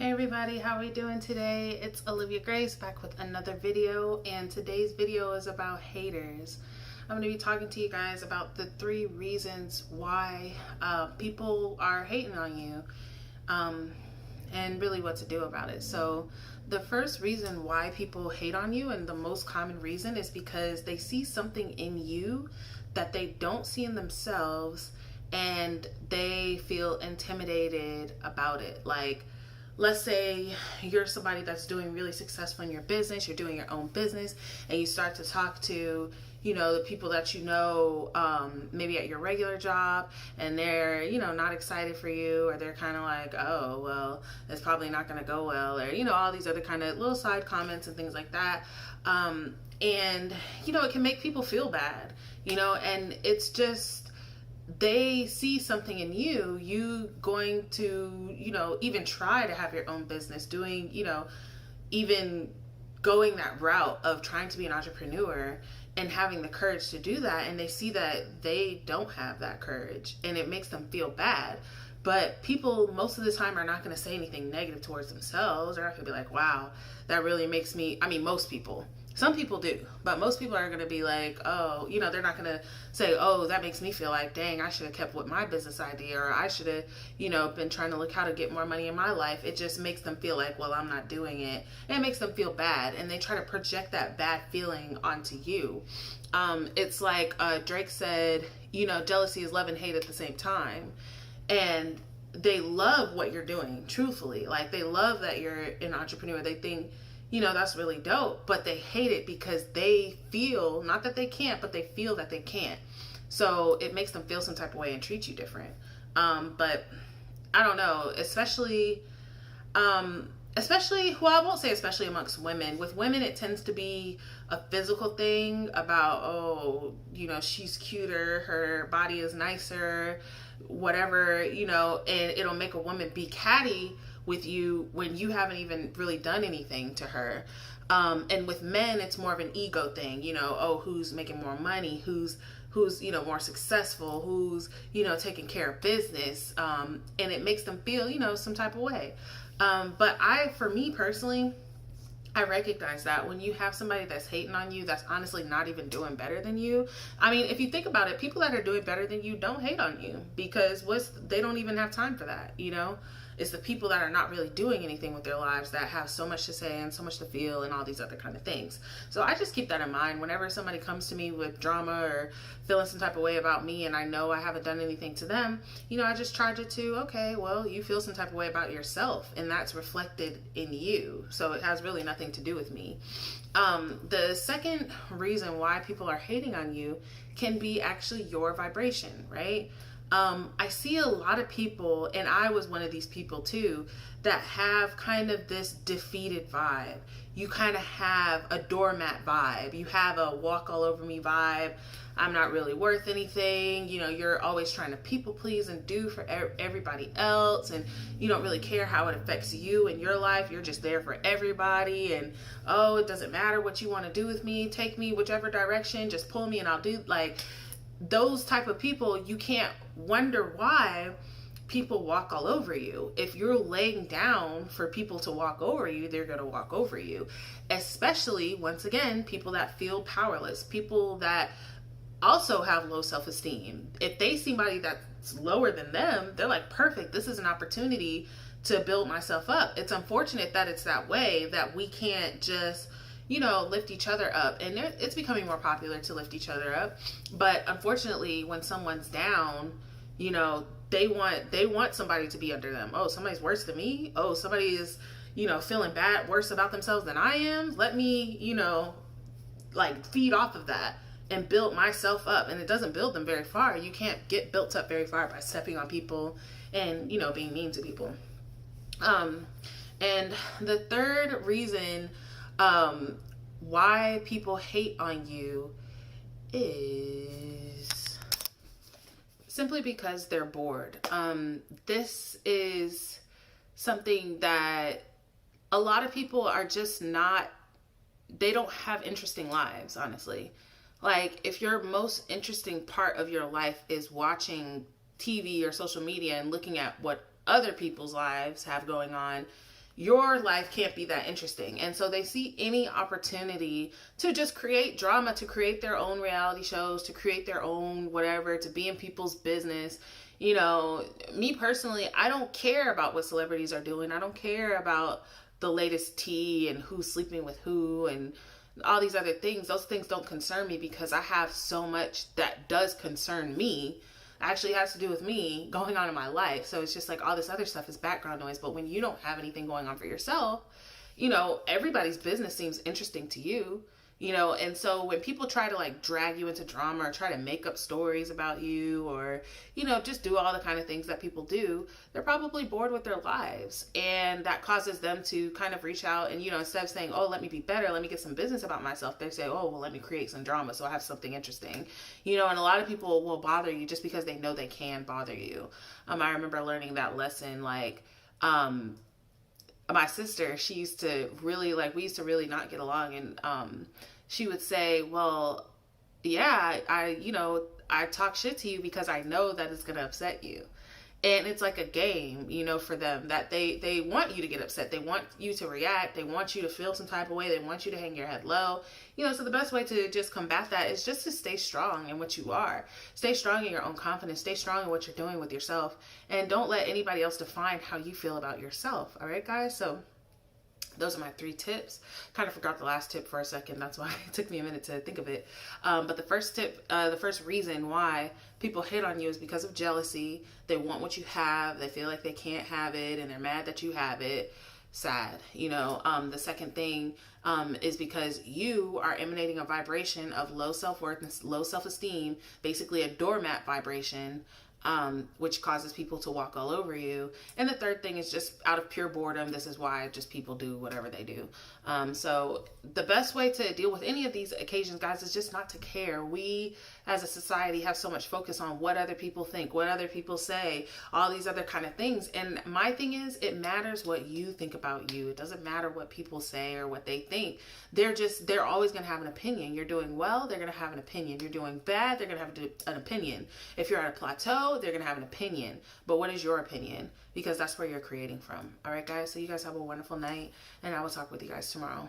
Hey everybody, how are we doing today? It's Olivia Grace back with another video, and today's video is about haters. I'm going to be talking to you guys about the 3 reasons why people are hating on you, and really what to do about it. So the first reason why people hate on you, and the most common reason, is because they see something in you that they don't see in themselves, and they feel intimidated about it. Like, let's say you're somebody that's doing really successful in your business, you're doing your own business, and you start to talk to, the people that maybe at your regular job, and they're, not excited for you, or they're kind of like, oh, well, it's probably not going to go well, or, all these other kind of little side comments and things like that. And, it can make people feel bad, and it's just, they see something in you going to, even try to have your own business, doing, even going that route of trying to be an entrepreneur and having the courage to do that. And they see that they don't have that courage, and it makes them feel bad. But people most of the time are not going to say anything negative towards themselves. They're not going to be like, wow, that really makes me, most people. Some people do, but most people are going to be like, oh, they're not going to say, oh, that makes me feel like, dang, I should have kept with my business idea, or I should have, been trying to look how to get more money in my life. It just makes them feel like, well, I'm not doing it. And it makes them feel bad, and they try to project that bad feeling onto you. It's like Drake said, jealousy is love and hate at the same time. And they love what you're doing, truthfully. Like, they love that you're an entrepreneur. They think, that's really dope, but they hate it because they feel, not that they can't, but they feel that they can't. So it makes them feel some type of way and treat you different. But I don't know, especially, well, I won't say especially amongst women. With women, it tends to be a physical thing about, oh, she's cuter, her body is nicer, whatever, and it'll make a woman be catty with you when you haven't even really done anything to her. And with men, it's more of an ego thing, oh, who's making more money, who's more successful, who's, taking care of business. And it makes them feel, some type of way. But for me personally, I recognize that when you have somebody that's hating on you, that's honestly not even doing better than you. If you think about it, people that are doing better than you don't hate on you, because they don't even have time for that, It's the people that are not really doing anything with their lives that have so much to say and so much to feel and all these other kind of things. So I just keep that in mind whenever somebody comes to me with drama or feeling some type of way about me, and I know I haven't done anything to them, I just charge it to, okay, well, you feel some type of way about yourself, and that's reflected in you. So it has really nothing to do with me. The second reason why people are hating on you can be actually your vibration, right? I see a lot of people, and I was one of these people too, that have kind of this defeated vibe. You kind of have a doormat vibe. You have a walk all over me vibe. I'm not really worth anything. You're always trying to people please and do for everybody else, and you don't really care how it affects you in your life. You're just there for everybody, and oh, it doesn't matter what you want to do with me. Take me whichever direction. Just pull me and I'll do, like, those type of people. You can't wonder why people walk all over you. If you're laying down for people to walk over you, they're going to walk over you. Especially, once again, people that feel powerless, people that also have low self-esteem. If they see somebody that's lower than them, they're like, perfect, this is an opportunity to build myself up. It's unfortunate that it's that way, that we can't just lift each other up. And it's becoming more popular to lift each other up. But unfortunately, when someone's down, they want somebody to be under them. Oh, somebody's worse than me. Oh, somebody is, feeling worse about themselves than I am. Let me, feed off of that and build myself up. And it doesn't build them very far. You can't get built up very far by stepping on people and, being mean to people. And the third reason why people hate on you is simply because they're bored. This is something that a lot of people are just they don't have interesting lives, honestly. Like, if your most interesting part of your life is watching TV or social media and looking at what other people's lives have going on, your life can't be that interesting. And so they see any opportunity to just create drama, to create their own reality shows, to create their own whatever, to be in people's business. You know, me personally, I don't care about what celebrities are doing. I don't care about the latest tea and who's sleeping with who and all these other things. Those things don't concern me because I have so much that does concern me, actually has to do with me going on in my life. So it's just like all this other stuff is background noise. But when you don't have anything going on for yourself, you know, everybody's business seems interesting to you, you know. And so when people try to like drag you into drama or try to make up stories about you, or, you know, just do all the kind of things that people do, they're probably bored with their lives. And that causes them to kind of reach out and, you know, instead of saying, oh, let me be better, let me get some business about myself, they say, oh, well, let me create some drama so I have something interesting, you know. And a lot of people will bother you just because they know they can bother you. I remember learning that lesson, like, my sister, she used to really, like, we used to really not get along, and she would say, well, yeah, I talk shit to you because I know that it's gonna upset you. And it's like a game, you know, for them, that they want you to get upset. They want you to react. They want you to feel some type of way. They want you to hang your head low. You know, so the best way to just combat that is just to stay strong in what you are. Stay strong in your own confidence. Stay strong in what you're doing with yourself. And don't let anybody else define how you feel about yourself. All right, guys? So those are my 3 tips. Kind of forgot the last tip for a second. That's why it took me a minute to think of it. But the first tip, the first reason why people hit on you is because of jealousy. They want what you have. They feel like they can't have it, and they're mad that you have it. Sad, you know. The second thing is because you are emanating a vibration of low self-worth and low self-esteem, basically a doormat vibration, which causes people to walk all over you. And the third thing is just out of pure boredom. This is why just people do whatever they do. So the best way to deal with any of these occasions, guys, is just not to care. We as a society have so much focus on what other people think, what other people say, all these other kind of things. And my thing is, it matters what you think about you. It doesn't matter what people say or what they think. They're always going to have an opinion. You're doing well, they're going to have an opinion. You're doing bad, they're going to have an opinion. If you're at a plateau, they're going to have an opinion. But what is your opinion? Because that's where you're creating from. All right, guys. So you guys have a wonderful night, and I will talk with you guys tomorrow.